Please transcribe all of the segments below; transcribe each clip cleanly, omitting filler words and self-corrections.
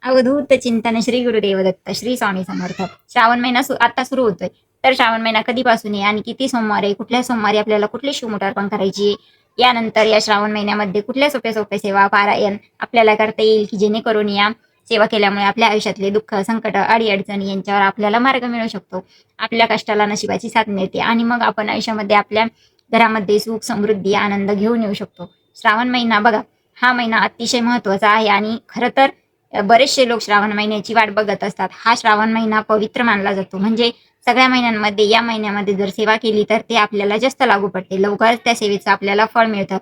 अवधूत चिंतन श्री गुरुदेव दत्त श्री स्वामी समर्थ. श्रावण महिना आता सुरू होतोय. तर श्रावण महिना कधीपासून आहे आणि किती सोमवार आहे, कुठल्या सोमवारी आपल्याला कुठली शिवमूठ अर्पण करायची, यानंतर या श्रावण महिन्यामध्ये कुठल्या सोप्या सोप्या सेवा पारायण आपल्याला करता येईल की जेणेकरून या सेवा केल्यामुळे आपल्या आयुष्यातले दुःख, संकट, अडीअडचणी यांच्यावर आपल्याला मार्ग मिळू शकतो. आपल्या कष्टाला नशिबाची साथ मिळते आणि मग आपण आयुष्यामध्ये आपल्या घरामध्ये सुख, समृद्धी, आनंद घेऊन येऊ शकतो. श्रावण महिना बघा, हा महिना अतिशय महत्त्वाचा आहे आणि खरं तर बरेचसे लोक श्रावण महिन्याची वाट बघत असतात. हा श्रावण महिना पवित्र मानला जातो. म्हणजे सगळ्या महिन्यांमध्ये या महिन्यामध्ये जर सेवा केली तर ते आपल्याला जास्त लागू पडते. लवकरच त्या सेवेचं आपल्याला फळ मिळतं.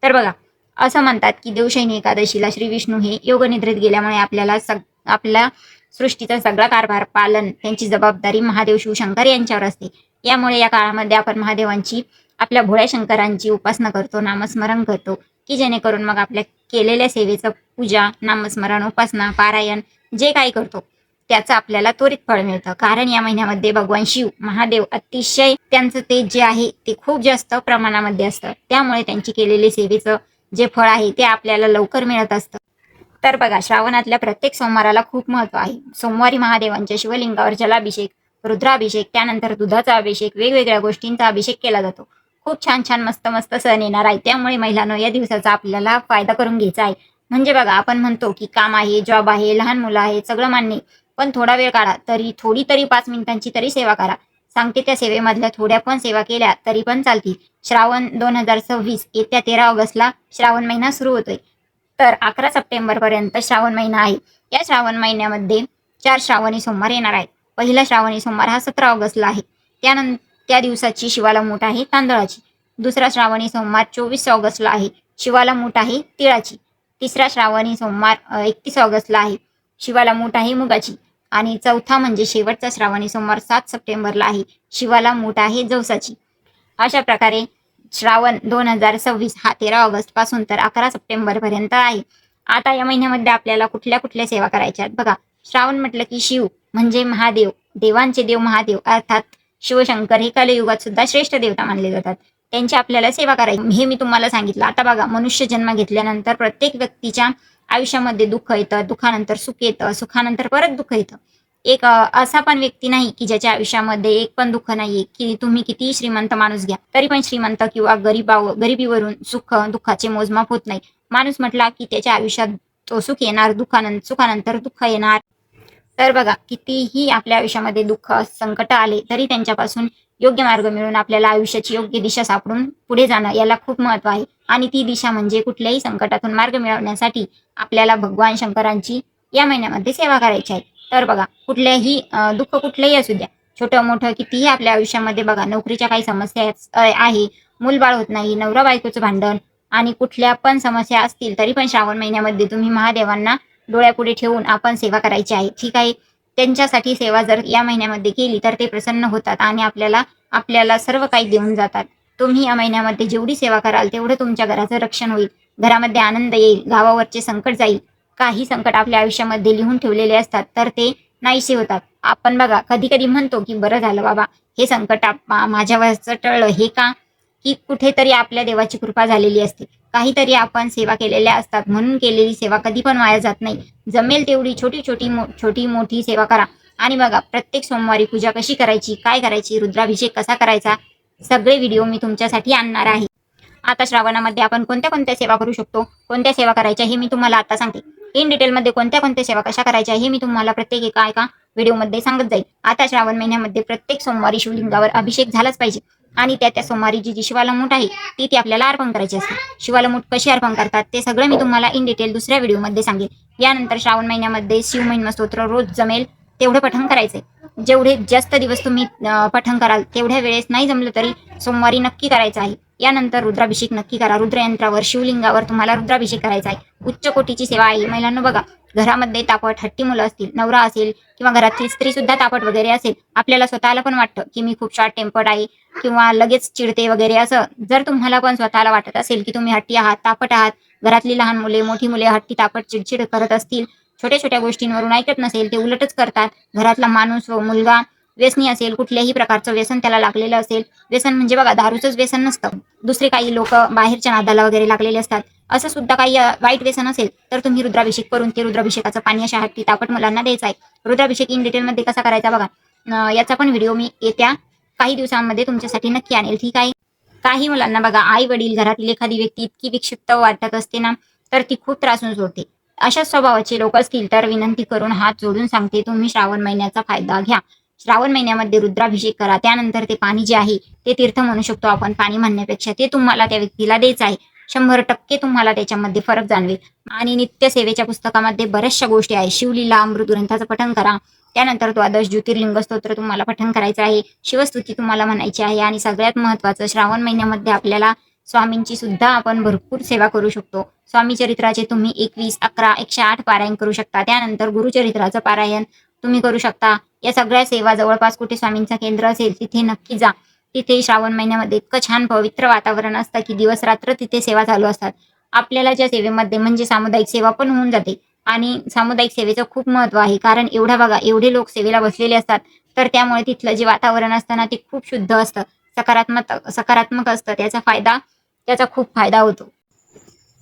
तर बघा, असं म्हणतात की देवशयनी एकादशीला श्री विष्णू हे योगनिद्रेत गेल्यामुळे आपल्या सृष्टीचा सगळा कारभार पालन त्यांची जबाबदारी महादेव शिवशंकर यांच्यावर असते. यामुळे या काळामध्ये आपण महादेवांची, आपल्या भोळ्या शंकरांची उपासना करतो, नामस्मरण करतो की जेणेकरून मग आपल्या केलेल्या सेवेचं पूजा, नामस्मरण, उपासना, पारायण जे काही करतो त्याचं आपल्याला त्वरित फळ मिळतं. कारण या महिन्यामध्ये भगवान शिव, महादेव अतिशय त्यांचं ते जे आहे ते खूप जास्त प्रमाणामध्ये असतं. त्यामुळे त्यांची केलेले सेवेचं जे फळ आहे ते आपल्याला लवकर मिळत असतं. तर बघा, श्रावणातल्या प्रत्येक सोमवाराला खूप महत्व आहे. सोमवारी महादेवांच्या शिवलिंगावर जलाभिषेक, रुद्राभिषेक, त्यानंतर दुधाचा अभिषेक, वेगवेगळ्या गोष्टींचा अभिषेक केला जातो. खूप छान छान मस्त मस्त सण येणार आहे. त्यामुळे महिलांनो, या दिवसाचा आपल्याला फायदा करून घ्यायचा आहे. म्हणजे बघा, आपण म्हणतो की काम आहे, जॉब आहे, लहान मुलं आहे, सगळं मान्य, पण थोडा वेळ काढा, थोडी तरी 5 मिनिटांची तरी सेवा करा. सांगते, त्या सेवेमधल्या थोड्या पण सेवा केल्या तरी पण चालतील. श्रावण 2026 येत्या 13 ऑगस्टला श्रावण महिना सुरू होतोय. तर 11 सप्टेंबरपर्यंत श्रावण महिना आहे. या श्रावण महिन्यामध्ये 4 श्रावणी सोमवार येणार आहेत. पहिला श्रावणी सोमवार हा 17 ऑगस्टला आहे. त्या दिवसाची शिवाला मूठ आहे तांदळाची. दुसरा श्रावणी सोमवार 24 ऑगस्टला आहे. शिवाला मूठ आहे तिळाची. तिसरा श्रावणी सोमवार 31 ऑगस्टला आहे. शिवाला मूठ आहे मुगाची. आणि चौथा म्हणजे शेवटचा श्रावणी सोमवार 7 सप्टेंबरला आहे. शिवाला मूठ आहे जवसाची. अशा प्रकारे श्रावण 2026 हा 13 ऑगस्ट पासून तर 11 सप्टेंबरपर्यंत आहे. आता या महिन्यामध्ये आपल्याला कुठल्या कुठल्या सेवा करायच्या आहेत बघा. श्रावण म्हटलं की शिव म्हणजे महादेव, देवांचे देव महादेव अर्थात शिवशंकर हे कलियुगात सुद्धा श्रेष्ठ देवता मानले जातात. त्यांची आपल्याला सेवा करायची हे मी तुम्हाला सांगितलं. आता बघा, मनुष्य जन्म घेतल्यानंतर प्रत्येक व्यक्तीच्या आयुष्यामध्ये दुःख येतं, दुःखानंतर सुख येतं, सुखानंतर परत दुःख येतं. एक असा पण व्यक्ती नाही की ज्याच्या आयुष्यामध्ये एक पण दुःख नाहीये. की तुम्ही कितीही श्रीमंत माणूस घ्या, तरी पण श्रीमंत किंवा गरिबीवरून दुःखाचे मोजमाप होत नाही. माणूस म्हटला की त्याच्या आयुष्यात तो सुख येणार, सुखानंतर दुःख येणार. तर बघा, कितीही आपल्या आयुष्यामध्ये दुःख, संकट आले तरी त्यांच्यापासून योग्य मार्ग मिळून आपल्याला आयुष्याची योग्य दिशा सापडून पुढे जाणं, याला खूप महत्व आहे. आणि ती दिशा म्हणजे कुठल्याही संकटातून मार्ग मिळवण्यासाठी आपल्याला भगवान शंकरांची या महिन्यामध्ये सेवा करायची आहे. तर बघा, कुठल्याही दुःख कुठलंही असू द्या, छोटं मोठं कितीही आपल्या आयुष्यामध्ये बघा, नोकरीच्या काही समस्या आहे, मूलबाळ होत नाही, नवरा बायकोचं भांडण आणि कुठल्या पण समस्या असतील तरी पण श्रावण महिन्यामध्ये तुम्ही महादेवांना डोळ्यापुढे ठेवून आपण सेवा करायची आहे. ठीक आहे. त्यांच्यासाठी सेवा जर या महिन्यामध्ये केली तर ते प्रसन्न होतात आणि आपल्याला सर्व काही देऊन जातात. तुम्ही या महिन्यामध्ये जेवढी सेवा कराल तेवढं तुमच्या घराचं रक्षण होईल, घरामध्ये आनंद येईल, गावावरचे संकट जाईल. काही संकट आपल्या आयुष्यामध्ये लिहून ठेवलेले असतात तर ते नाहीसे होतात. आपण बघा, कधी कधी म्हणतो की बरं झालं बाबा, हे संकट माझ्यावरचं टळलं, हे का, की कुठेतरी आपल्या देवाची कृपा झालेली असते. काहीतरी आपण सेवा केलेल्या असतात म्हणून केलेली सेवा कधी पण वाया जात नाही. जमेल तेवढी छोटी मोठी सेवा करा. आणि बघा, प्रत्येक सोमवारी पूजा कशी करायची, काय करायची, रुद्राभिषेक कसा करायचा, सगळे व्हिडिओ मी तुमच्यासाठी आणणार आहे. आता श्रावणामध्ये आपण कोणत्या कोणत्या सेवा करू शकतो, कोणत्या सेवा करायच्या हे मी तुम्हाला आता सांगते. इन डिटेलमध्ये कोणत्या कोणत्या सेवा कशा करायच्या हे मी तुम्हाला प्रत्येक एका व्हिडिओमध्ये सांगत जाईल. आता श्रावण महिन्यामध्ये प्रत्येक सोमवारी शिवलिंगावर अभिषेक झालाच पाहिजे. आणि त्या सोमवारी जी शिवाला मूठ आहे ती आपल्याला अर्पण करायची असते. शिवाला मूठ कशी अर्पण करतात ते सगळं मी तुम्हाला इन डिटेल दुसऱ्या व्हिडिओमध्ये सांगेन. यानंतर श्रावण महिन्यामध्ये शिवमहिमा स्तोत्र रोज जमेल तेवढं पठण करायचंय. जेवढे जास्त दिवस तुम्ही पठण कराल तेवढ्या वेळेस नाही जमलं तरी सोमवारी नक्की करायचं आहे. यानंतर रुद्राभिषेक नक्की करा. रुद्रयंत्रावर, शिवलिंगावर तुम्हाला रुद्राभिषेक करायचा आहे. उच्च कोटीची सेवा आहे. महिलांना बघा, घरामध्ये तापट हट्टी मुलं असतील, नवरा असेल किंवा घरातली स्त्री सुद्धा तापट वगैरे असेल, आपल्याला स्वतःला पण वाटतं की मी खूप शॉर्ट टेम्पर्ड आहे किंवा लगेच चिडते वगैरे, असं जर तुम्हाला पण स्वतःला वाटत असेल की तुम्ही हट्टी आहात, तापट आहात, घरातली लहान मुले, मोठी मुले हट्टी तापट चिडचिड करत असतील, छोट्या छोट्या गोष्टींवरून ऐकत नसेल, ते उलटच करतात, घरातला माणूस व मुलगा व्यसनी असेल, कुठल्याही प्रकारचं व्यसन त्याला लागलेलं असेल, व्यसन म्हणजे बघा दारूचंच व्यसन नसतं, दुसरे काही लोक बाहेरच्या नादाला वगैरे लागलेले असतात, असं सुद्धा काही वाईट व्यसन असेल तर तुम्ही रुद्राभिषेक करून ते रुद्राभिषेकाचं पाणी अशा हट्टी तापट मुलांना द्यायचं आहे. रुद्राभिषेक इन डिटेलमध्ये कसा करायचा बघा, याचा पण व्हिडिओ मी येत्या काही दिवसांमध्ये तुमच्यासाठी नक्की आणेल, ठीक आहे. काही मुलांना बघा आई वडील घरातील एखादी व्यक्ती इतकी विक्षिप्त वाटत असते ना, तर ती खूप त्रासून सोडते. अशा स्वभावाचे लोक असतील तर विनंती करून हात जोडून सांगते, तुम्ही श्रावण महिन्याचा फायदा घ्या. श्रावण महिन्यामध्ये रुद्राभिषेक करा. त्यानंतर ते पाणी जे आहे ते तीर्थ म्हणू शकतो आपण, पाणी म्हणण्यापेक्षा ते तुम्हाला त्या व्यक्तीला द्यायचं आहे. 100% तुम्हाला त्याच्यामध्ये फरक जाणवेल. आणि नित्य सेवेच्या पुस्तकामध्ये बऱ्याचशा गोष्टी आहेत. शिवलीला अमृत ग्रंथाचं पठण करा. त्यानंतर द्वादश ज्योतिर्लिंग स्तोत्र तुम्हाला पठण करायचं आहे. शिवस्तुती तुम्हाला म्हणायची आहे. आणि सगळ्यात महत्त्वाचं, श्रावण महिन्यामध्ये आपल्याला स्वामींची सुद्धा आपण भरपूर सेवा करू शकतो. स्वामी चरित्राचे तुम्ही 21, 11, 108 पारायण करू शकता. त्यानंतर गुरुचरित्राचं पारायण तुम्ही करू शकता. या सगळ्या सेवा जवळपास कुठे स्वामींचं केंद्र असेल तिथे नक्की जा. तिथे श्रावण महिन्यामध्ये इतकं छान पवित्र वातावरण असतं की दिवस रात्र तिथे सेवा चालू असतात. आपल्याला ज्या सेवेमध्ये म्हणजे सामुदायिक सेवा पण होऊन जाते. आणि सामुदायिक सेवेचं खूप महत्त्व आहे, कारण एवढा बघा एवढे लोक सेवेला बसलेले असतात, तर त्यामुळे तिथलं जे वातावरण असतं ना ते खूप शुद्ध असतं, सकारात्मक असतं. त्याचा खूप फायदा होतो.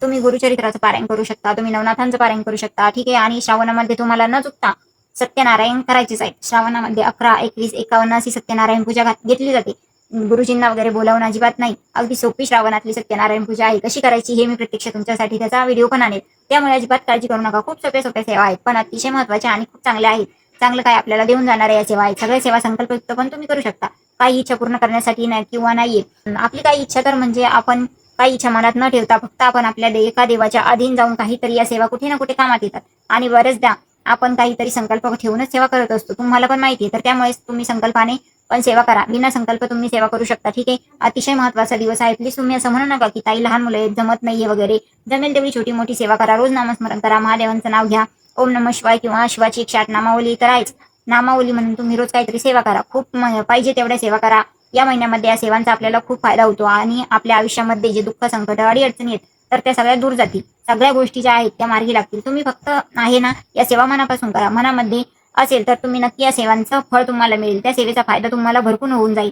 तुम्ही गुरुचरित्राचं पारायण करू शकता, तुम्ही नवनाथांचं पारायण करू शकता, ठीक आहे. आणि श्रावणामध्ये तुम्हाला न चुकता सत्यनारायण करायचेच आहे. श्रावणामध्ये 11, 21, 51 अशी सत्यनारायण पूजा घेतली जाते. गुरुजींना वगैरे बोलावून अजिबात नाही. अगदी सोपी श्रावणातली सत्यनारायण पूजा आहे. कशी करायची हे मी प्रत्यक्ष तुमच्यासाठी त्याचा व्हिडिओ पण आणेल. त्यामुळे अजिबात काळजी करू नका. खूप सोप्या सेवा आहेत, पण अतिशय महत्त्वाच्या आणि खूप चांगल्या आहेत. चांगलं काय आपल्याला देऊन जाणाऱ्या या सेवा आहेत. सगळ्या सेवा संकल्पयुक्त पण तुम्ही करू शकता. काही इच्छा पूर्ण करण्यासाठी नाही किंवा नाहीये. आपली काही इच्छा तर म्हणजे आपण काही इच्छा मनात न ठेवता फक्त आपण आपल्या एका देवाच्या अधीन जाऊन काहीतरी या सेवा कुठे ना कुठे कामात येतात. आणि बरेचदा आपण काहीतरी संकल्प ठेवूनच सेवा करत असतो, तुम्हाला पण माहिती आहे. तर त्यामुळे तुम्ही संकल्पाने पण सेवा करा. बिना संकल्प तुम्ही सेवा करू शकता, ठीक आहे. अतिशय महत्त्वाचा दिवस आहे. प्लीज तुम्ही असं म्हणू नका की ताई लहान मुलं आहेत, जमत नाहीये वगैरे. जमेल तेवढी छोटी मोठी सेवा करा. रोज नामस्मरण करा. महादेवांचं नाव घ्या. ओम नमः शिवाय किंवा शिवाची 108 नामावली तर आहेच. नामावली म्हणून तुम्ही रोज काहीतरी सेवा करा. खूप पाहिजे तेवढ्या सेवा करा. या महिन्यामध्ये या सेवांचा आपल्याला खूप फायदा होतो. आणि आपल्या आयुष्यामध्ये जे दुःख, संकट, अडीअडचणी आहेत तर त्या सगळ्या दूर जातील. सगळ्या गोष्टी ज्या आहेत त्या मार्गी लागतील. तुम्ही फक्त आहे ना या सेवा मनापासून करा. मनामध्ये असेल तर तुम्ही नक्की या सेवांचं फळ तुम्हाला मिळेल. त्या सेवेचा फायदा तुम्हाला भरपूर होऊन जाईल.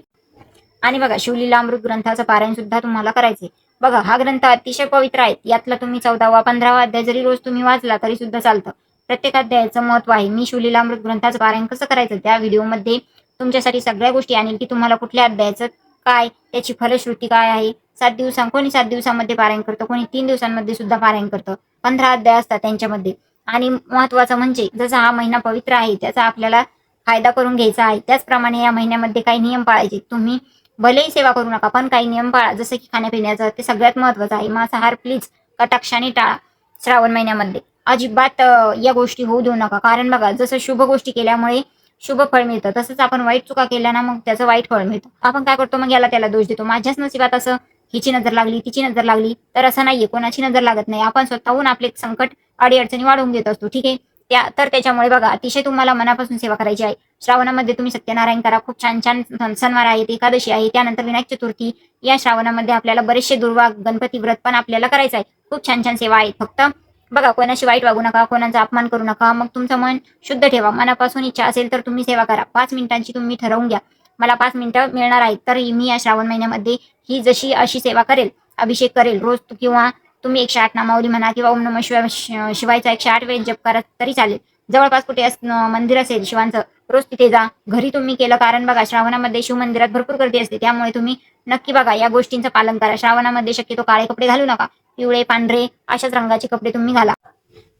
आणि बघा शिवलीला अमृत ग्रंथाचं पारायण सुद्धा तुम्हाला करायचे. बघा हा ग्रंथ अतिशय पवित्र आहे. यातला तुम्ही 14वा 15वा अध्याय जरी रोज तुम्ही वाचला तरी सुद्धा चालतं. प्रत्येक अध्यायाचं महत्त्व आहे. मी शिवलीला अमृत ग्रंथाचं पारायण कसं करायचं त्या व्हिडिओमध्ये तुमच्यासाठी सगळ्या गोष्टी आणेल की तुम्हाला कुठल्या अध्यायाचं काय, त्याची फलश्रुती काय आहे. 7 दिवसामध्ये पारायण करतं, कोणी 3 दिवसांमध्ये सुद्धा पारायण करतं. 15 अध्याय असतात त्यांच्यामध्ये. आणि महत्त्वाचं म्हणजे जसा हा महिना पवित्र आहे त्याचा आपल्याला फायदा करून घ्यायचा आहे. त्याचप्रमाणे या महिन्यामध्ये काही नियम पाळायचे. तुम्ही भलेही सेवा करू नका, पण काही नियम पाळा. जसं की खाण्यापिण्याचं ते सगळ्यात महत्त्वाचं आहे. मांसाहार प्लीज कटाक्षाने टाळा. श्रावण महिन्यामध्ये अजिबात या गोष्टी होऊ देऊ नका. कारण बघा जसं शुभ गोष्टी केल्यामुळे शुभ फळ मिळतं, तसंच आपण वाईट चुका केल्या ना मग त्याचं वाईट फळ मिळतं. आपण काय करतो मग याला त्याला दोष देतो. माझ्याच नशिबात असं, हिची नजर लागली, तिची नजर लागली, तर असं नाहीये. कोणाची नजर लागत नाही. आपण स्वतःहून आपले संकट, अडीअडचणी वाढवून घेत असतो, ठीक आहे. त्याच्यामुळे बघा अतिशय तुम्हाला मनापासून सेवा करायची आहे. श्रावणामध्ये तुम्ही सत्यनारायण करा. खूप छान छान सणवार आहेत. एकादशी आहे, त्यानंतर विनायक चतुर्थी. या श्रावणामध्ये आपल्याला बरेचसे दुर्वा, गणपती व्रत पण आपल्याला करायचं आहे. खूप छान छान सेवा आहेत. फक्त बघा कोणाशी वाईट वागू नका, कोणाचा अपमान करू नका. मग तुमचं मन शुद्ध ठेवा. मनापासून इच्छा असेल तर तुम्ही सेवा करा. 5 मिनिटांची तुम्ही ठरवून घ्या, मला 5 मिनिटं मिळणार आहेत, तर मी या श्रावण महिन्यामध्ये ही जशी अशी सेवा करेल, अभिषेक करेल रोज. किंवा तुम्ही 108 नामावली म्हणा किंवा ओम नमः शिवायचा 108 वेळेस जप करा तरी चालेल. जवळपास कुठे मंदिर असेल शिवांचं, रोज तिथे जा. घरी तुम्ही केलं, कारण बघा श्रावणामध्ये शिव मंदिरात भरपूर गर्दी असते. त्यामुळे तुम्ही नक्की बघा या गोष्टींचं पालन करा. श्रावणामध्ये शक्यतो काळे कपडे घालू नका. पिवळे, पांढरे अशाच रंगाचे कपडे तुम्ही घाला.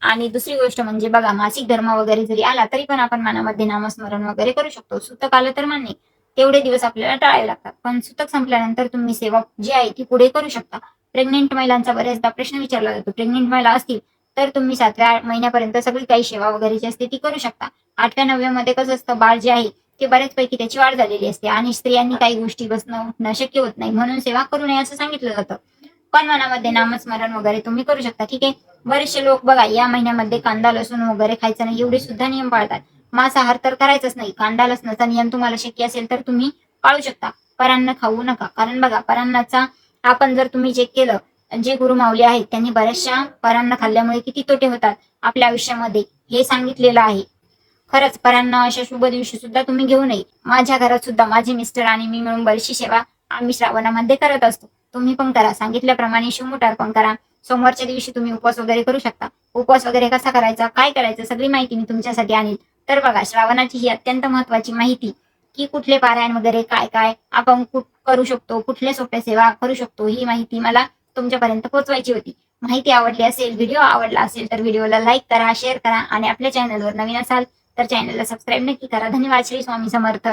आणि दुसरी गोष्ट म्हणजे बघा मासिक धर्म वगैरे जरी आला तरी पण आपण मनामध्ये नामस्मरण वगैरे करू शकतो. सुतक आलं तर मान्य, तेवढे दिवस आपल्याला टाळावे लागतात. पण सुतक संपल्यानंतर तुम्ही सेवा जी आहे ती पुढे करू शकता. प्रेग्नेंट महिलांचा बऱ्याचदा प्रश्न विचारला जातो. प्रेग्नेंट महिला असतील तर तुम्ही 7व्या महिन्यापर्यंत सगळी काही सेवा वगैरे जी असते ती करू शकता. 8व्या 9व्या मध्ये कसं असतं, बाळ जे आहे ते बऱ्याचपैकी त्याची वाढ झालेली असते आणि स्त्रियांनी काही गोष्टी बसणं उठणं शक्य होत नाही, म्हणून सेवा करू नये असं सांगितलं जातं. पण मनामध्ये नामस्मरण वगैरे तुम्ही करू शकता, ठीक आहे. बरेचसे लोक बघा या महिन्यामध्ये कांदा लसूण वगैरे खायचं नाही, एवढे सुद्धा नियम पाळतात. मांसाहार तर करायचंच नाही. कांदा लसणाचा नियम तुम्हाला शक्य असेल तर तुम्ही पाळू शकता. परान्न खाऊ नका, कारण बघा परान्नाचा आपण जर तुम्ही चेक केलं, जे गुरुमाऊली आहेत त्यांनी बऱ्याचशा परान्न खाल्ल्यामुळे किती तोटे होतात आपल्या आयुष्यामध्ये हे सांगितलेलं आहे. खरंच परांना अशा शुभ दिवशी सुद्धा तुम्ही घेऊ नये. माझ्या घरात सुद्धा माझे मिस्टर आणि मी मिळून बरीचशी सेवा आम्ही श्रावणामध्ये करत असतो. तुम्ही पण करा. सांगितल्याप्रमाणे शिवमुठ अर्पण करा. सोमवारच्या दिवशी तुम्ही उपवास वगैरे करू शकता. उपवास वगैरे कसा करायचा, काय करायचं, सगळी माहिती मी तुमच्यासाठी आणीन. तर बघा, श्रावणाची ही अत्यंत महत्वाची माहिती, की कुठले पारायण वगैरे काय काय आपण करू शकतो, कुठल्या सोप्या सेवा करू शकतो, ही माहिती मला तुमच्यापर्यंत पोहोचवायची होती. माहिती आवडली असेल, व्हिडिओ आवडला असेल तर व्हिडिओला लाईक करा, शेअर करा आणि आपल्या चॅनलवर नवीन असाल तर चॅनलला सबस्क्राईब नक्की करा. धन्यवाद. श्री स्वामी समर्थ.